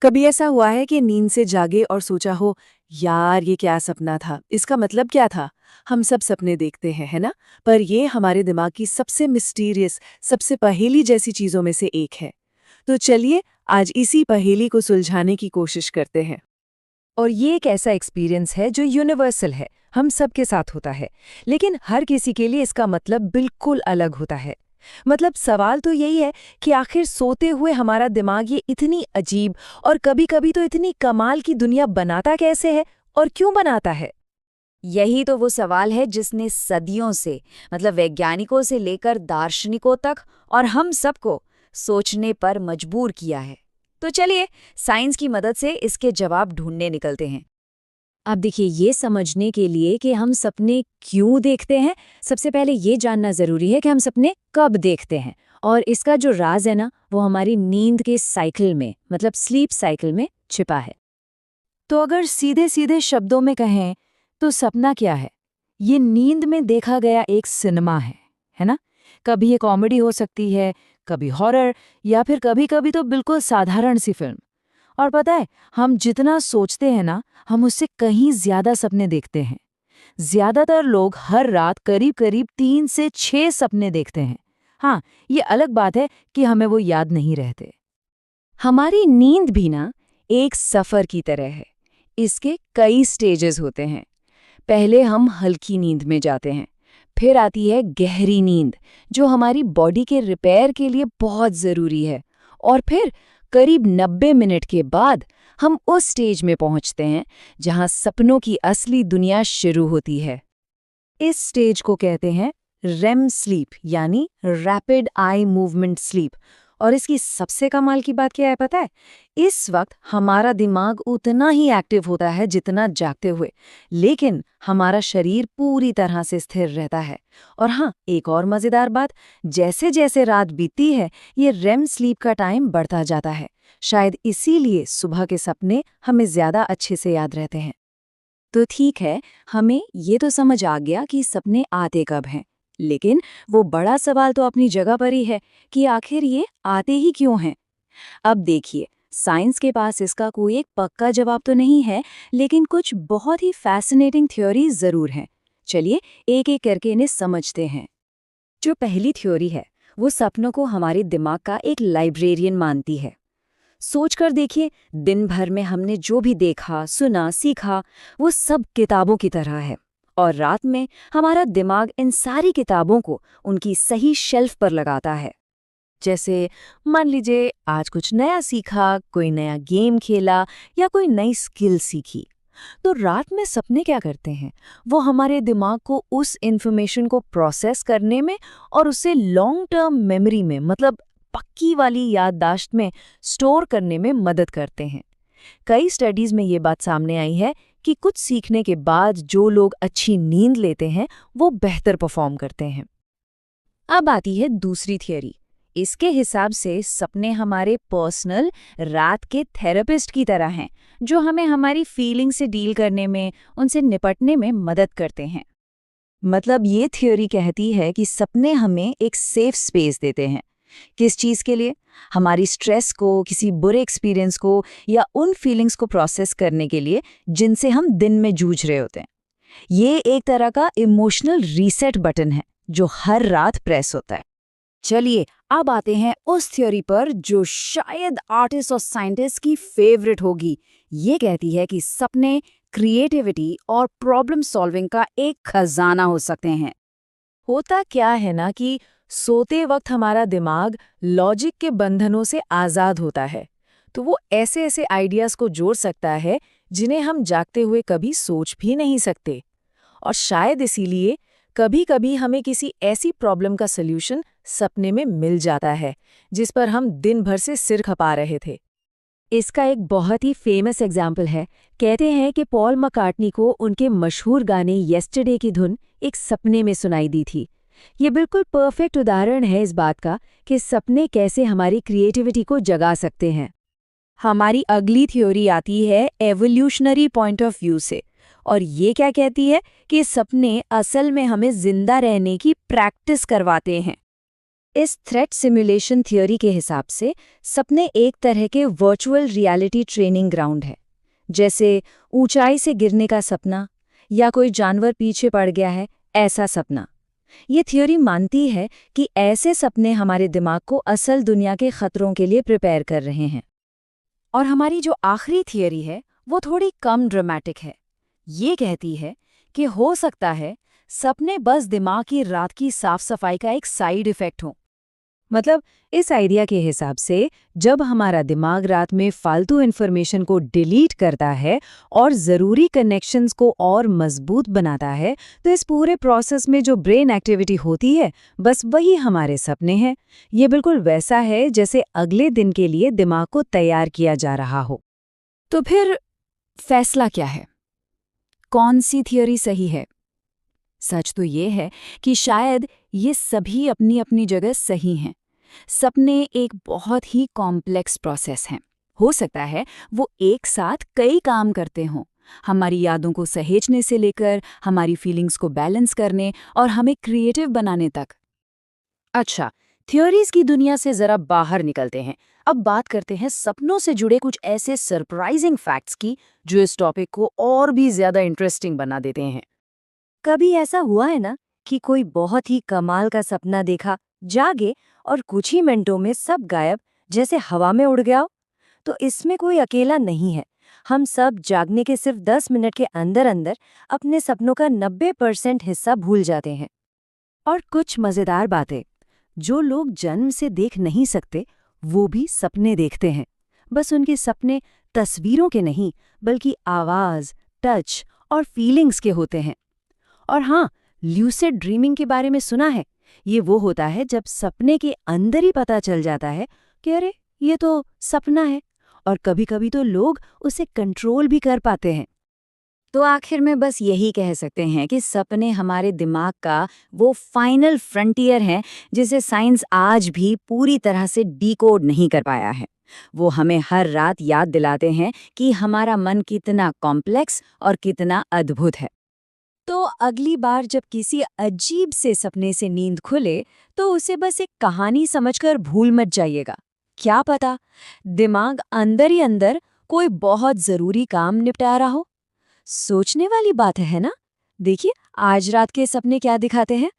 कभी ऐसा हुआ है कि नींद से जागे और सोचा हो, यार ये क्या सपना था, इसका मतलब क्या था? हम सब सपने देखते हैं, है ना? पर ये हमारे दिमाग की सबसे मिस्टीरियस, सबसे पहेली जैसी चीजों में से एक है। तो चलिए आज इसी पहेली को सुलझाने की कोशिश करते हैं। और ये एक ऐसा एक्सपीरियंस है जो यूनिवर्सल है, हम सबके साथ होता है। लेकिन हर किसी के लिए इसका मतलब बिल्कुल अलग होता है। मतलब सवाल तो यही है कि आखिर सोते हुए हमारा दिमाग ये इतनी अजीब और कभी-कभी तो इतनी कमाल की दुनिया बनाता कैसे है और क्यों बनाता है। यही तो वो सवाल है जिसने सदियों से मतलब वैज्ञानिकों से लेकर दार्शनिकों तक और हम सबको सोचने पर मजबूर किया है। तो चलिए साइंस की मदद से इसके जवाब ढूंढने निकलते हैं। अब देखिए, ये समझने के लिए कि हम सपने क्यों देखते हैं, सबसे पहले ये जानना जरूरी है कि हम सपने कब देखते हैं। और इसका जो राज है ना, वो हमारी नींद के साइकिल में मतलब स्लीप साइकिल में छिपा है। तो अगर सीधे सीधे शब्दों में कहें तो सपना क्या है? ये नींद में देखा गया एक सिनेमा है ना? कभी ये कॉमेडी हो सकती है, कभी हॉरर, या फिर कभी-कभी तो बिल्कुल साधारण सी फिल्म। और पता है, हम जितना सोचते हैं ना, हम उससे कहीं ज्यादा सपने देखते हैं। ज्यादातर लोग हर रात करीब-करीब 3 से 6 सपने देखते हैं। हाँ, ये अलग बात है कि हमें वो याद नहीं रहते। हमारी नींद भी ना एक सफर की तरह है। इसके कई स्टेजेस होते हैं। पहले हम हल्की नींद में जाते हैं, फिर आती है गहरी नींद जो हमारी बॉडी के रिपेयर के लिए बहुत ज़रूरी है, और फिर करीब 90 मिनट के बाद हम उस स्टेज में पहुंचते हैं जहां सपनों की असली दुनिया शुरू होती है। इस स्टेज को कहते हैं रेम स्लीप, यानी रैपिड आई मूवमेंट स्लीप। और इसकी सबसे कमाल की बात क्या है पता है? इस वक्त हमारा दिमाग उतना ही एक्टिव होता है जितना जागते हुए, लेकिन हमारा शरीर पूरी तरह से स्थिर रहता है। और हाँ, एक और मजेदार बात, जैसे जैसे रात बीतती है ये रेम स्लीप का टाइम बढ़ता जाता है। शायद इसीलिए सुबह के सपने हमें ज्यादा अच्छे से याद रहते हैं। तो ठीक है, हमें ये तो समझ आ गया कि सपने आते कब हैं, लेकिन वो बड़ा सवाल तो अपनी जगह पर ही है कि आखिर ये आते ही क्यों हैं। अब देखिए, साइंस के पास इसका कोई एक पक्का जवाब तो नहीं है, लेकिन कुछ बहुत ही फैसिनेटिंग थ्योरीज जरूर हैं। चलिए एक एक करके इन्हें समझते हैं। जो पहली थ्योरी है, वो सपनों को हमारे दिमाग का एक लाइब्रेरियन मानती है। सोचकर देखिए, दिन भर में हमने जो भी देखा, सुना, सीखा, वो सब किताबों की तरह है। और रात में हमारा दिमाग इन सारी किताबों को उनकी सही शेल्फ पर लगाता है। जैसे मान लीजिए आज कुछ नया सीखा, कोई नया गेम खेला या कोई नई स्किल सीखी, तो रात में सपने क्या करते हैं? वो हमारे दिमाग को उस इन्फॉर्मेशन को प्रोसेस करने में और उसे लॉन्ग टर्म मेमोरी में मतलब पक्की वाली याददाश्त में स्टोर करने में मदद करते हैं। कई स्टडीज में ये बात सामने आई है कि कुछ सीखने के बाद जो लोग अच्छी नींद लेते हैं वो बेहतर परफॉर्म करते हैं। अब आती है दूसरी थियरी। इसके हिसाब से सपने हमारे पर्सनल रात के थेरेपिस्ट की तरह हैं, जो हमें हमारी फीलिंग से डील करने में, उनसे निपटने में मदद करते हैं। मतलब ये थ्योरी कहती है कि सपने हमें एक सेफ स्पेस देते हैं। किस चीज़ के लिए? हमारी स्ट्रेस को, किसी बुरे एक्सपीरियंस को, या उन फीलिंग्स को प्रोसेस करने के लिए जिनसे हम दिन में जूझ रहे होते हैं। ये एक तरह का इमोशनल रीसेट बटन है जो हर रात प्रेस होता है। चलिए अब आते हैं उस थ्योरी पर जो शायद आर्टिस्ट और साइंटिस्ट की फेवरेट होगी। ये कहती है कि सपने क्रिएटिविटी और प्रॉब्लम सॉल्विंग का एक खजाना हो सकते हैं। होता क्या है ना कि सोते वक्त हमारा दिमाग लॉजिक के बंधनों से आज़ाद होता है, तो वो ऐसे ऐसे आइडियाज़ को जोड़ सकता है जिन्हें हम जागते हुए कभी सोच भी नहीं सकते। और शायद इसीलिए कभी-कभी हमें किसी ऐसी प्रॉब्लम का सल्यूशन सपने में मिल जाता है जिस पर हम दिन भर से सिर खपा रहे थे। इसका एक बहुत ही फेमस एग्जाम्पल है। कहते हैं कि पॉल मैकार्टनी को उनके मशहूर गाने येस्टरडे की धुन एक सपने में सुनाई दी थी। ये बिल्कुल परफेक्ट उदाहरण है इस बात का कि सपने कैसे हमारी क्रिएटिविटी को जगा सकते हैं। हमारी अगली थ्योरी आती है एवोल्यूशनरी पॉइंट ऑफ व्यू से, और ये क्या कहती है कि सपने असल में हमें जिंदा रहने की प्रैक्टिस करवाते हैं। इस थ्रेट सिमुलेशन थ्योरी के हिसाब से सपने एक तरह के वर्चुअल रियलिटी ट्रेनिंग ग्राउंड है। जैसे ऊंचाई से गिरने का सपना या कोई जानवर पीछे पड़ गया है, ऐसा सपना। ये थ्योरी मानती है कि ऐसे सपने हमारे दिमाग को असल दुनिया के खतरों के लिए प्रिपेयर कर रहे हैं। और हमारी जो आखिरी थियरी है वो थोड़ी कम ड्रामेटिक है। ये कहती है कि हो सकता है सपने बस दिमाग की रात की साफ सफाई का एक साइड इफेक्ट हो। मतलब इस आइडिया के हिसाब से जब हमारा दिमाग रात में फालतू इन्फॉर्मेशन को डिलीट करता है और ज़रूरी कनेक्शंस को और मजबूत बनाता है, तो इस पूरे प्रोसेस में जो ब्रेन एक्टिविटी होती है, बस वही हमारे सपने हैं। ये बिल्कुल वैसा है जैसे अगले दिन के लिए दिमाग को तैयार किया जा रहा हो। तो फिर फैसला क्या है? कौन सी थियरी सही है? सच तो ये है कि शायद ये सभी अपनी अपनी जगह सही हैं। सपने एक बहुत ही कॉम्प्लेक्स प्रोसेस हैं। हो सकता है वो एक साथ कई काम करते हों, हमारी यादों को सहेजने से लेकर हमारी फीलिंग्स को बैलेंस करने और हमें क्रिएटिव बनाने तक। अच्छा, थ्योरीज की दुनिया से जरा बाहर निकलते हैं। अब बात करते हैं सपनों से जुड़े कुछ ऐसे सरप्राइजिंग फैक्ट्स की जो इस टॉपिक को और भी ज्यादा इंटरेस्टिंग बना देते हैं। कभी ऐसा हुआ है ना कि कोई बहुत ही कमाल का सपना देखा, जागे और कुछ ही मिनटों में सब गायब, जैसे हवा में उड़ गया हो? तो इसमें कोई अकेला नहीं है। हम सब जागने के सिर्फ 10 मिनट के अंदर अंदर अपने सपनों का 90% हिस्सा भूल जाते हैं। और कुछ मजेदार बातें, जो लोग जन्म से देख नहीं सकते वो भी सपने देखते हैं। बस उनके सपने तस्वीरों के नहीं बल्कि आवाज, टच और फीलिंग्स के होते हैं। और हाँ, ल्यूसिड ड्रीमिंग के बारे में सुना है? ये वो होता है जब सपने के अंदर ही पता चल जाता है कि अरे ये तो सपना है, और कभी-कभी तो लोग उसे कंट्रोल भी कर पाते हैं। तो आखिर में बस यही कह सकते हैं कि सपने हमारे दिमाग का वो फाइनल फ्रंटियर है जिसे साइंस आज भी पूरी तरह से डिकोड नहीं कर पाया है। वो हमें हर रात याद दिलाते हैं कि हमारा मन कितना कॉम्प्लेक्स और कितना अद्भुत है। तो अगली बार जब किसी अजीब से सपने से नींद खुले, तो उसे बस एक कहानी समझकर भूल मत जाइएगा। क्या पता दिमाग अंदर ही अंदर कोई बहुत जरूरी काम निपटा रहा हो। सोचने वाली बात है ना? देखिए आज रात के सपने क्या दिखाते हैं।